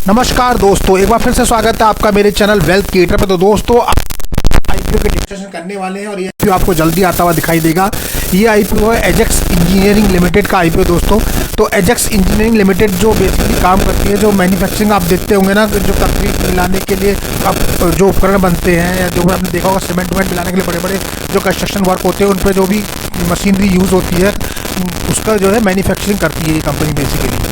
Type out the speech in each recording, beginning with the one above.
नमस्कार दोस्तों, एक बार फिर से स्वागत है आपका मेरे चैनल वेल्थ क्रिएटर पे। तो दोस्तों आईपीओ के डिस्कशन करने वाले हैं और ये आईपीओ आपको जल्दी आता हुआ दिखाई देगा। ये आईपीओ है एजेक्स इंजीनियरिंग लिमिटेड का आईपीओ दोस्तों। तो एजेक्स इंजीनियरिंग लिमिटेड जो बेसिकली काम करती है, जो मैन्युफैक्चरिंग आप देखते होंगे ना, जो कंक्रीट मिलाने के लिए अब जो उपकरण बनते हैं या जो आपने देखा होगा सीमेंट मिलाने के लिए बड़े बड़े जो कंस्ट्रक्शन वर्क होते हैं उन पर जो भी मशीनरी यूज़ होती है उसका जो है मैन्युफैक्चरिंग करती है ये कंपनी बेसिकली।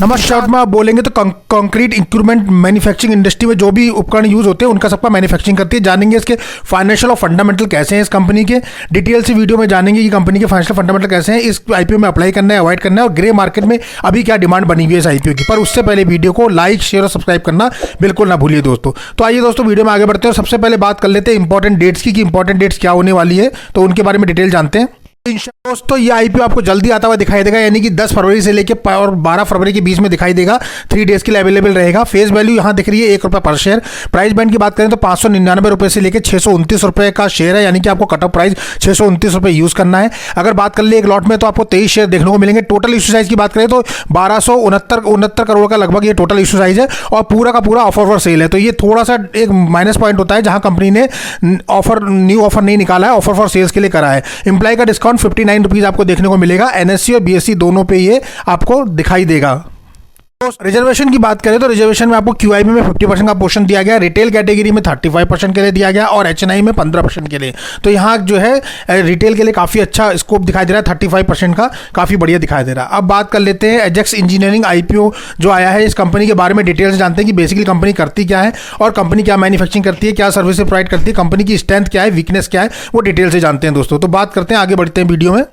नमस्कार में आप बोलेंगे तो कंक्रीट इक्विपमेंट मैन्युफैक्चरिंग इंडस्ट्री में जो भी उपकरण यूज होते हैं उनका सबका मैन्युफैक्चरिंग करती है। जानेंगे इसके फाइनेंशियल और फंडामेंटल कैसे हैं इस कंपनी के, डिटेल से वीडियो में जानेंगे कि कंपनी के फाइनेंशियल फंडामेंटल कैसे हैं, इस आईपीओ में अप्लाई करना है, अवॉइड करना है और ग्रे मार्केट में अभी क्या डिमांड बनी हुई है इस आईपीओ की। पर उससे पहले वीडियो को लाइक, शेयर और सब्सक्राइब करना बिल्कुल ना भूलिए दोस्तों। तो आइए दोस्तों वीडियो में आगे बढ़ते हैं और सबसे पहले बात कर लेते हैं इंपॉर्टेंट डेट्स की कि इंपॉर्टेंट डेट्स क्या होने वाली है, तो उनके बारे में डिटेल जानते हैं। दोस्तों ये आईपीओ आपको जल्दी आता हुआ दिखाई देगा, यानी कि 10 फरवरी से लेकर और 12 फरवरी के बीच में दिखाई देगा। 3 डेज के लिए अवेलेबल रहेगा। फेस वैल्यू यहाँ दिख रही है ₹1 पर शेयर। प्राइस बैंड की बात करें तो 599 रुपये से लेकर 629 रुपये का शेयर है, यानी कि आपको कट ऑफ प्राइस 629 रुपये यूज़ करना है। अगर बात कर ले एक लॉट में तो आपको 23 शेयर देखने को मिलेंगे। टोटल इशू साइज की बात करें तो 1269 करोड़ का लगभग ये टोटल इशू साइज है और पूरा का पूरा ऑफर फॉर सेल है। तो ये थोड़ा सा एक माइनस पॉइंट होता है जहाँ कंपनी ने न्यू ऑफर नहीं निकाला है, ऑफर फॉर सेल्स के लिए करा है। एम्प्लॉय का डिस्काउंट 59 रुपीज़ आपको देखने को मिलेगा। एनएससी और बीएससी दोनों पे ये आपको दिखाई देगा। रिजर्वेशन की बात करें तो रिजर्वेशन में आपको क्यूआईबी में 50% का पोर्शन दिया गया, रिटेल कैटेगरी में 35% के लिए दिया गया और एचएनआई में 15% के लिए। तो यहाँ जो है रिटेल के लिए काफ़ी अच्छा स्कोप दिखाई दे रहा है, 35% का काफ़ी बढ़िया दिखाई दे रहा है। अब बात कर लेते हैं एजेक्स इंजीनियरिंग आईपीओ जो आया है, इस कंपनी के बारे में डिटेल से जानते हैं कि बेसिकली कंपनी करती क्या है और कंपनी क्या मैन्युफैक्चरिंग करती है, क्या सर्विसेज प्रोवाइड करती है, कंपनी की स्ट्रेंथ क्या है, वीकनेस क्या है, वो डिटेल से जानते हैं दोस्तों। तो बात करते हैं, आगे बढ़ते हैं वीडियो में।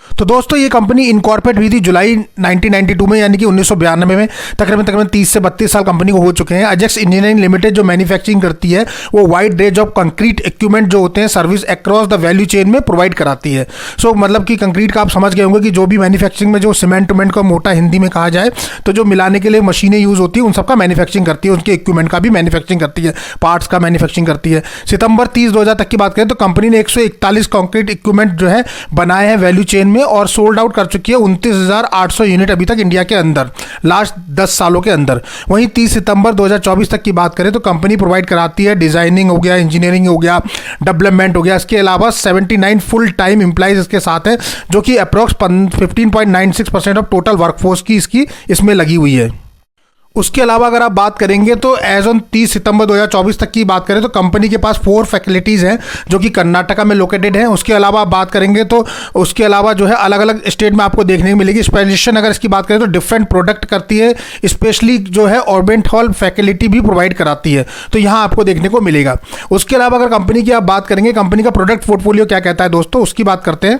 तो दोस्तों ये कंपनी इनकॉर्पोरेट हुई थी जुलाई 1992 में, यानी कि 1992 में। तकरीबन 30 से 32 साल कंपनी को हो चुके हैं। एजेक्स इंजीनियरिंग लिमिटेड जो मैन्युफैक्चरिंग करती है वो wide range of concrete equipment जो होते हैं service across the value chain में प्रोवाइड कराती है। सो मतलब कि कंक्रीट का आप समझ गए होंगे कि जो भी मैन्युफैक्चरिंग में जो सीमेंट उमेंट का मोटा हिंदी में कहा जाए तो जो मिलाने के लिए मशीनें यूज़ होती है उन सबका मैन्युफैक्चरिंग करती है, उनके इक्विपमेंट का भी मैन्युफैक्चरिंग करती है, पार्ट्स का मैन्युफैक्चरिंग करती है। सितंबर 30, 2000 तक की बात करें तो कंपनी ने 141 कंक्रीट इक्विपमेंट जो है बनाए हैं वैल्यू चेन में और सोल्ड आउट कर चुकी है 29,800 यूनिट अभी तक इंडिया के अंदर लास्ट 10 सालों के अंदर। वहीं 30 सितंबर 2024 तक की बात करें तो कंपनी प्रोवाइड कराती है डिजाइनिंग हो गया, इंजीनियरिंग हो गया, डेवलपमेंट हो गया। इसके अलावा 79 फुल टाइम एम्प्लॉइज इसके साथ है, जो कि अप्रॉक्स 15.96% ऑफ टोटल वर्कफोर्स की इसमें लगी हुई है। उसके अलावा अगर आप बात करेंगे तो एज ऑन 30 सितंबर 2024 तक की बात करें तो कंपनी के पास 4 फैसिलिटीज़ हैं जो कि कर्नाटका में लोकेटेड हैं। उसके अलावा आप बात करेंगे तो उसके अलावा जो है अलग अलग स्टेट में आपको देखने को मिलेगी। स्पेशलाइजेशन अगर इसकी बात करें तो डिफरेंट प्रोडक्ट करती है, स्पेशली जो है ऑर्बिट हॉल फैसिलिटी भी प्रोवाइड कराती है, तो यहाँ आपको देखने को मिलेगा। उसके अलावा अगर कंपनी की आप बात करेंगे, कंपनी का प्रोडक्ट पोर्टफोलियो क्या कहता है दोस्तों, उसकी बात करते हैं।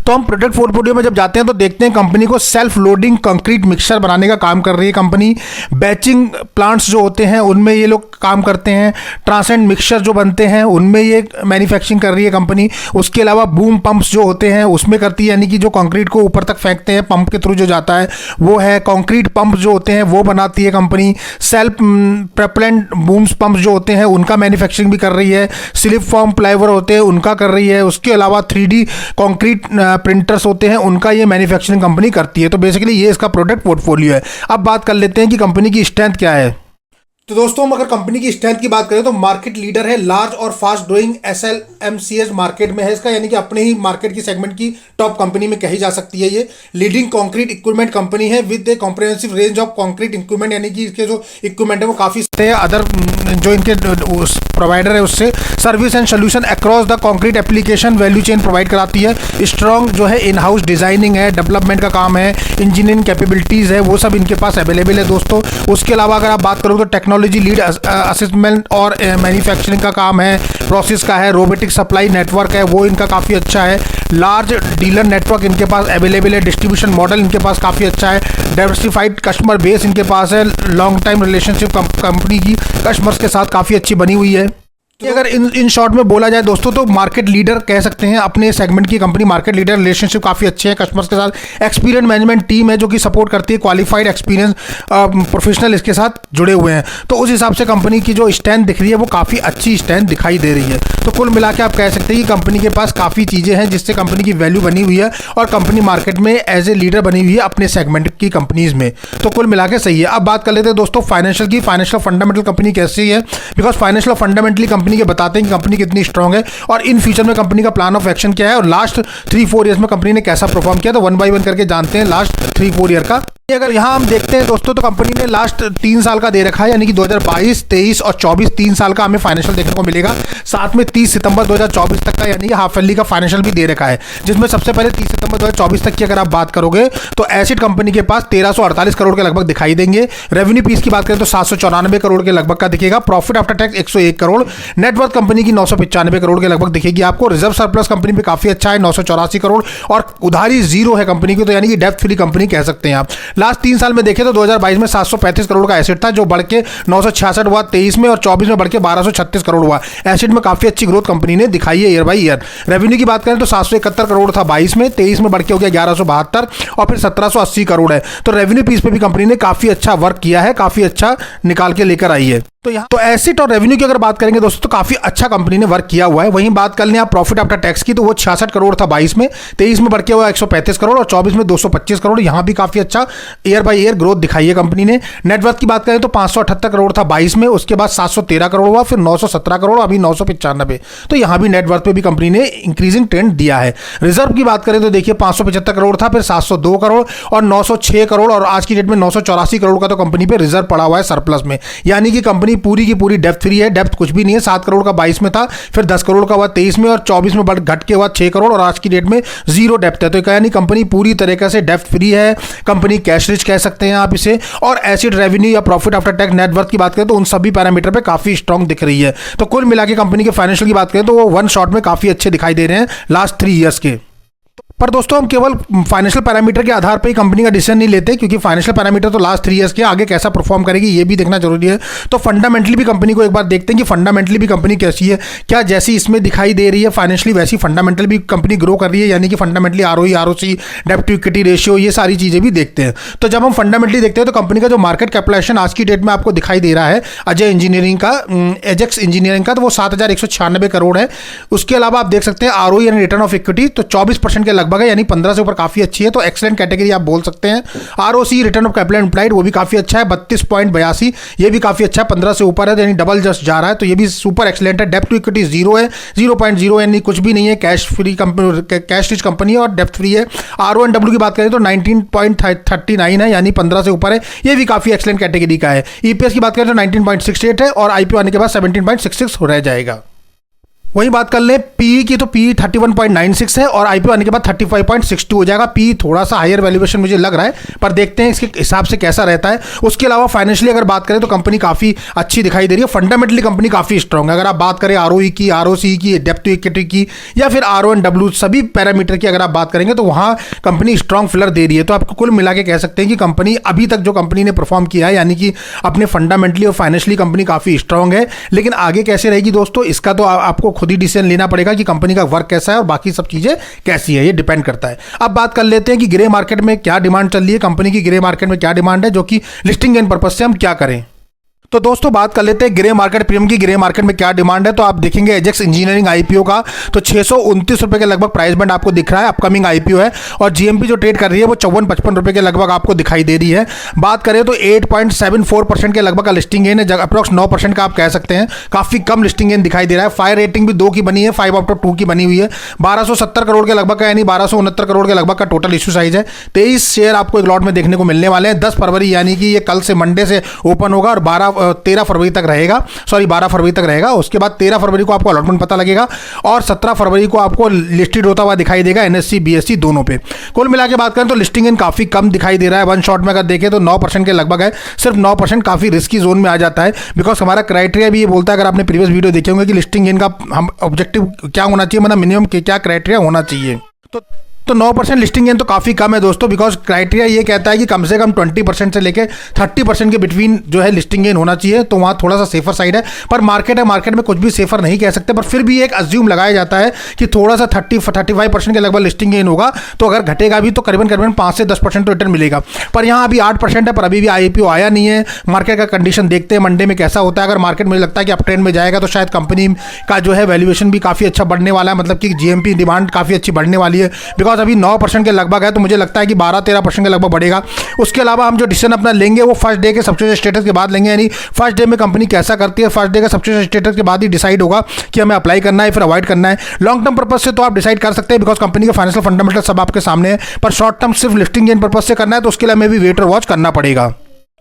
तो हम प्रोडक्ट पोर्टफोलियो में जब जाते हैं तो देखते हैं कंपनी को सेल्फ लोडिंग कंक्रीट मिक्सर बनाने का काम कर रही है कंपनी। बैचिंग प्लांट्स जो होते हैं उनमें ये लोग काम करते हैं। ट्रांसेंड मिक्सर जो बनते हैं उनमें ये मैन्युफैक्चरिंग कर रही है कंपनी। उसके अलावा बूम पंप्स जो होते हैं उसमें करती है, यानी कि जो कंक्रीट को ऊपर तक फेंकते हैं पंप के थ्रू जो जाता है वो है। कंक्रीट पंप जो होते हैं वो बनाती है कंपनी। सेल्फ प्रेपलेंट बूम्स पंप्स जो होते हैं उनका मैन्युफैक्चरिंग भी कर रही है। स्लिप फॉर्म प्लाईवुड होते हैं उनका कर रही है। उसके अलावा 3D कंक्रीट प्रिंटर्स होते हैं उनका ये मैन्युफैक्चरिंग कंपनी करती है। तो बेसिकली ये इसका प्रोडक्ट पोर्टफोलियो है। अब बात कर लेते हैं कि कंपनी की स्ट्रेंथ क्या है। तो दोस्तों हम अगर कंपनी की स्ट्रेंथ की बात करें तो मार्केट लीडर है, लार्ज और फास्ट ग्रोइंग SLMCS मार्केट में है इसका, यानी कि अपने ही मार्केट की सेगमेंट की टॉप कंपनी में कही जा सकती है ये। लीडिंग कंक्रीट इक्विपमेंट कंपनी है with A comprehensive range of concrete equipment, यानी कि इसके जो इक्विपमेंट है वो काफ़ी है अदर जो इनके प्रोवाइडर है उससे। Service and solution across the concrete application value chain provide कराती है। स्ट्रॉन्ग जो है इन हाउस डिजाइनिंग है, डेवलपमेंट का काम है, इंजीनियरिंग कैपेबिलिटीज़ है, वो सब इनके पास अवेलेबल है दोस्तों। उसके अलावा अगर आप बात करो तो टेक्नोलॉजी लीड असिस्टमेंट और मैन्युफैक्चरिंग का काम है, प्रोसेस का है, रोबोटिक सप्लाई नेटवर्क है वो इनका काफ़ी अच्छा है। लार्ज डीलर नेटवर्क इनके पास अवेलेबल है, डिस्ट्रीब्यूशन मॉडल इनके पास काफ़ी अच्छा है, डाइवर्सिफाइड कस्टमर बेस इनके पास है, लॉन्ग टाइम रिलेशनशिप कंपनी की कस्टमर्स के साथ काफ़ी अच्छी बनी हुई है। अगर इन शॉर्ट में बोला जाए दोस्तों तो मार्केट लीडर कह सकते हैं अपने सेगमेंट की कंपनी, मार्केट लीडर, रिलेशनशिप काफ़ी अच्छे हैं कस्टमर्स के साथ, एक्सपीरियंस मैनेजमेंट टीम है जो कि सपोर्ट करती है, क्वालिफाइड एक्सपीरियंस प्रोफेशनल इसके साथ जुड़े हुए हैं। तो उस हिसाब से कंपनी की जो स्ट्रेंथ दिख रही है वो काफ़ी अच्छी स्ट्रेंथ दिखाई दे रही है। तो कुल मिला के आप कह सकते हैं कि कंपनी के पास काफ़ी चीज़ें हैं जिससे कंपनी की वैल्यू बनी हुई है और कंपनी मार्केट में एज ए लीडर बनी हुई है अपने सेगमेंट की कंपनीज में। तो कुल मिला के सही है। अब बात कर लेते हैं दोस्तों फाइनेंशियल की। फाइनेंशियल फंडामेंटल कंपनी कैसी है, बिकॉज फाइनेंशियल फंडामेंटली कंपनी के बताते हैं कि कंपनी कितनी स्ट्रांग है और इन फ्यूचर में कंपनी का प्लान ऑफ एक्शन क्या है और लास्ट 3-4 ईयर्स में कंपनी ने कैसा परफॉर्म किया। तो 1 बाय 1 करके जानते हैं लास्ट 3-4 ईयर का। अगर यहाँ हम देखते हैं दोस्तों तो कंपनी ने लास्ट 3 साल का दे रखा है, यानी कि 2022, 23 और 24 3 साल का हमें फाइनेंशियल देखने को मिलेगा। साथ में 30 सितंबर 2024 तक का यानी कि हाफ ईयरली का फाइनेंशियल भी दे रखा है, जिसमें सबसे पहले 30 सितंबर 2024 तक की अगर आप बात करोगे तो एसिड कंपनी के पास 1348 करोड़ के लगभग दिखाई देंगे। रेवेन्यू पीस की बात करें तो 794 करोड़ के लगभग का दिखेगा। Profit after tax 101 crore. Net worth company की 995 करोड़ के लगभग दिखेगी आपको। रिजर्व सरप्लस कंपनी पे काफी अच्छा है 984 करोड़ और उधारी जीरो है कंपनी की, तो यानी कि डेप्थ फ्री कंपनी कह सकते हैं आप। लास्ट 3 साल में देखें तो 2022 में 735 करोड़ का एसेट था जो बढ़ के 966 हुआ 23 में और 24 में बढ़ के 1236 करोड़ हुआ। एसेट में काफी अच्छी ग्रोथ कंपनी ने दिखाई है ईयर बाई ईयर। रेवेन्यू की बात करें तो 771 करोड़ था 22 में, 23 में बढ़ के हो गया 1172 और फिर 1780 करोड़ है। तो रेवेन्यू पीस पे भी कंपनी ने काफी अच्छा वर्क किया है, काफी अच्छा निकाल के लेकर आई है। तो यहाँ तो एसेट और रेवेन्यू की अगर बात करेंगे दोस्तों तो काफी अच्छा कंपनी ने वर्क किया हुआ है। वहीं बात कर लें आप प्रॉफिट आफ्टर टैक्स की तो वो 66 करोड़ था 22 में, 23 में बढ़ के हुआ 135 करोड़ और 24 में 225 करोड़। यहाँ भी काफी अच्छा ईयर बाई ईयर ग्रोथ दिखाई है कंपनी ने। नेटवर्थ की बात करें तो 578 करोड़ था 22 में, उसके बाद 713 करोड़ हुआ, फिर 917 करोड़, अभी 995। तो यहाँ भी नेटवर्थ पे भी कंपनी ने इंक्रीजिंग ट्रेंड दिया है। रिजर्व की बात करें तो देखिए 575 करोड़ था, फिर 702 करोड़ और 906 करोड़ और आज की डेट में 984 करोड़ का तो कंपनी पे रिजर्व पड़ा हुआ है सरप्लस में। यानी कि कंपनी पूरी की पूरी डेप्थ फ्री है, डेप्थ कुछ भी नहीं है। 7 करोड़ का 22 में था, फिर 10 करोड़ का हुआ 23 में और 24 में बढ़ घट के हुआ 6 करोड़ और आज की डेट में जीरो डेप्थ है। तो यानी कंपनी पूरी तरीके से डेप्थ फ्री है, कंपनी कैश रिच कह सकते हैं आप इसे। और एसिड रेवेन्यू या प्रॉफिट आफ्टर टैक्स नेटवर्थ की बात करें तो उन सभी पैरामीटर पे काफी स्ट्रांग दिख रही है। तो कुल मिला के कंपनी के फाइनेंशियल की बात करें तो वो वन शॉट में काफी अच्छे दिखाई दे रहे हैं लास्ट 3 ईयर्स के। पर दोस्तों हम केवल फाइनेंशियल पैरामीटर के आधार पर ही कंपनी का डिसीजन नहीं लेते, क्योंकि फाइनेंशियल पैरामीटर तो लास्ट 3 ईयर्स के आगे कैसा परफॉर्म करेगी ये भी देखना जरूरी है। तो फंडामेंटली भी कंपनी को एक बार देखते हैं कि फंडामेंटली भी कंपनी कैसी है, क्या जैसी इसमें दिखाई दे रही है फाइनेंशियली वैसी फंडामेंटल भी कंपनी ग्रो कर रही है, यानी कि फंडामेंटली आरओई, आरओसी, डेब्ट टू इक्विटी रेशियो, ये सारी चीजें भी देखते हैं। तो जब हम फंडामेंटली देखते हैं तो कंपनी का जो मार्केट कैपिटलाइजेशन आज की डेट में आपको दिखाई दे रहा है अजय इंजीनियरिंग का, एजेक्स इंजीनियरिंग का, तो वो 7196 करोड़ है। उसके अलावा आप देख सकते हैं आरओई यानी रिटर्न ऑफ इक्विटी तो 24% के लगभग है, यानी 15 से ऊपर काफी अच्छी है, तो एक्सीलेंट कैटेगरी आप बोल सकते हैं। ROC return of capital employed वो भी काफी अच्छा है 32.82, ये भी काफी अच्छा है, 15 से ऊपर है, यानी डबल जस्ट जा रहा है, तो ये भी सुपर एक्सीलेंट है। डेप्ट टू इक्विटी 0 है, 0.0 यानी कुछ भी नहीं है, cash free company, cash rich company है और डेप्ट फ्री है। आरओ एंड डब्ल्यू की बात करें तो 19.39 है, यानी 15 से ऊपर है, ये भी काफी एक्सीलेंट कैटेगरी का है। ईपीएस की बात करें तो 19.68 है और आईपीओ आने के बाद 17.66 रह जाएगा। वही बात कर लें पीई की तो पीई 31.96 है और आईपीओ आने के बाद 35.62 हो जाएगा। पीई थोड़ा सा हायर वैल्यूएशन मुझे लग रहा है, पर देखते हैं इसके हिसाब से कैसा रहता है। उसके अलावा फाइनेंशियली अगर बात करें तो कंपनी काफ़ी अच्छी दिखाई दे रही है, फंडामेंटली कंपनी काफ़ी स्ट्रॉन्ग है। अगर आप बात करें आरओई की, आरओसी की, डेप्ट टू इक्विटी की या फिर आरओ एंड डब्ल्यू सभी पैरामीटर की अगर आप बात करेंगे तो वहाँ कंपनी स्ट्रॉन्ग फिलर दे रही है। तो आपको कुल मिला के कह सकते हैं कि कंपनी अभी तक जो कंपनी ने परफॉर्म किया है, यानी कि अपने फंडामेंटली और फाइनेंशियली कंपनी काफ़ी स्ट्रॉन्ग है। लेकिन आगे कैसे रहेगी दोस्तों, इसका तो आपको खुद ही डिसीजन लेना पड़ेगा कि कंपनी का वर्क कैसा है और बाकी सब चीजें कैसी है, ये डिपेंड करता है। अब बात कर लेते हैं कि ग्रे मार्केट में क्या डिमांड चल रही है, कंपनी की ग्रे मार्केट में क्या डिमांड है, जो कि लिस्टिंग गेन पर्पज से हम क्या करें। तो दोस्तों बात कर लेते हैं ग्रे मार्केट प्रीमियम की। ग्रे मार्केट में क्या डिमांड है, तो आप देखेंगे एजेक्स इंजीनियरिंग आईपीओ का तो 629 रुपए के लगभग प्राइस बैंड आपको दिख रहा है, अपकमिंग आईपीओ है। और जीएमपी जो ट्रेड कर रही है वो 54-55 रुपए के लगभग आपको दिखाई दे रही है। बात करें तो 8.74% के लगभग का लिस्टिंग गेन है, अप्रॉक्स 9% का आप कह सकते हैं, काफी कम लिस्टिंग गेन दिखाई दे रहा है। फायर रेटिंग भी 2 की बनी है, 5/2 की बनी हुई है। 1270 करोड़ के लगभग का, यानी 1269 करोड़ के लगभग का टोटल इश्यू साइज है। 23 शेयर आपको एक लॉट में देखने को मिलने वाले हैं 10 फरवरी, यानी कि ये कल से मंडे से ओपन होगा और 13 फरवरी तक रहेगा, सॉरी 12 फरवरी तक रहेगा। उसके बाद 13 फरवरी को आपको अलॉटमेंट पता लगेगा और 17 फरवरी को आपको लिस्टेड होता हुआ दिखाई देगा एनएससी बीएससी दोनों पे। कुल मिला के बात करें तो लिस्टिंग इन काफी कम दिखाई दे रहा है। वन शॉट में अगर देखें तो 9% के लगभग है, सिर्फ 9% काफी रिस्की जोन में आ जाता है। बिकॉज हमारा क्राइटेरिया भी ये बोलता है, अगर आपने प्रीवियस वीडियो देखे होंगे कि लिस्टिंग इन का हम ऑब्जेक्टिव क्या होना चाहिए, मतलब मिनिमम क्या क्राइटेरिया होना चाहिए। तो 9% लिस्टिंग गेन तो काफ़ी कम है दोस्तों, बिकॉज क्राइटेरिया ये कहता है कि कम से कम 20% से लेकर 30% के बिटवीन जो है लिस्टिंग गेन होना चाहिए, तो वहाँ थोड़ा सा सेफर साइड है। पर मार्केट है, मार्केट में कुछ भी सेफर नहीं कह सकते, पर फिर भी एक अज्यूम लगाया जाता है कि थोड़ा सा 35% के लगभग लिस्टिंग गेन होगा, तो अगर घटेगा भी तो करीबन 5 से 10% तो रिटर्न मिलेगा। पर यहाँ अभी 8% है, पर अभी भी IPO आया नहीं है। मार्केट का कंडीशन देखते हैं मंडे में कैसा होता है। अगर मार्केट मुझे लगता है कि अप ट्रेंड में जाएगा तो शायद कंपनी का जो है वैल्यूएशन भी काफ़ी अच्छा बढ़ने वाला है, मतलब कि GMP डिमांड काफ़ी अच्छी बढ़ने वाली है, बिकॉज अभी 9% के लगभग है, तो मुझे लगता है कि 12-13% के लगभग बढ़ेगा। उसके अलावा हम जो डिसीजन अपना लेंगे वो फर्स्ट डे के सब्सक्रिप्शन स्टेटस के बाद लेंगे, यानी फर्स्ट डे में कंपनी कैसा करती है, फर्स्ट डे के सब्सक्रिप्शन स्टेटस के बाद ही डिसाइड होगा कि हमें अप्लाई करना है फिर अवॉइड करना है। लॉन्ग टर्म पर्पज से तो आप डिसाइड कर सकते हैं, बिकॉज कंपनी के फाइनेंशियल फंडामेंटल सब आपके सामने है, पर शॉर्ट टर्म सिर्फ लिस्टिंग गेन पर्पज से करना है, तो उसके लिए हमें भी वेट और वॉच करना पड़ेगा।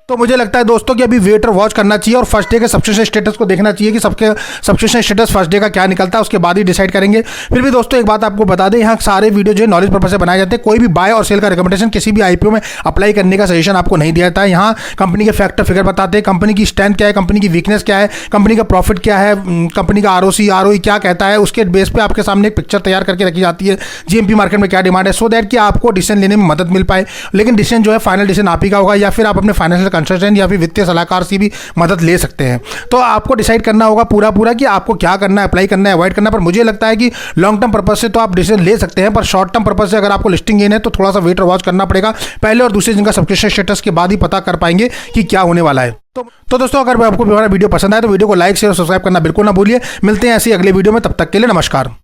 तो मुझे लगता है दोस्तों कि अभी वेट और वॉच करना चाहिए और फर्स्ट डे के सब्सक्रिप्शन स्टेटस को देखना चाहिए कि सबके सब्सक्रिप्शन स्टेटस फर्स्ट डे का क्या निकलता है, उसके बाद ही डिसाइड करेंगे। फिर भी दोस्तों एक बात आपको बता दें, यहाँ सारे वीडियो जो है नॉलेज पर्पज से बनाए जाते हैं, कोई भी बाय और सेल का रिकमेंडेशन, किसी भी IPO में अप्लाई करने का सजेशन आपको नहीं दिया जाता है। यहाँ कंपनी के फैक्टर फिगर बताते हैं, कंपनी की स्ट्रेंथ क्या है, कंपनी की वीकनेस क्या है, कंपनी का प्रॉफिट क्या है, कंपनी का ROC ROE क्या कहता है, उसके बेस पर आपके सामने एक पिक्चर तैयार करके रखी जाती है, GMP मार्केट में क्या डिमांड है, सो दैट कि आपको डिसीजन लेने में मदद मिल पाए। लेकिन डिसीजन जो है फाइनल डिसीजन आप ही का होगा, या फिर आप अपने फाइनेंशियल कंसल्टेंट या फिर सलाहकार से भी मदद ले सकते हैं। तो आपको डिसाइड करना होगा पूरा कि आपको क्या करना है, अप्लाई करना है, अवॉइड करना है। पर मुझे लगता है कि लॉन्ग टर्म पर्पज से तो आप डिसीजन ले सकते हैं, पर शॉर्ट टर्म पर्पज से अगर आपको लिस्टिंग गेन है तो थोड़ा सा वेट और वॉच करना पड़ेगा। पहले और दूसरे दिन का सब्सक्रिप्शन स्टेटस के बाद ही पता कर पाएंगे कि क्या होने वाला है। तो दोस्तों अगर आपको हमारा वीडियो पसंद आए तो वीडियो को लाइक शेयर और सब्सक्राइब करना बिल्कुल ना भूलिए। मिलते हैं ऐसी अगले वीडियो में, तब तक के लिए नमस्कार।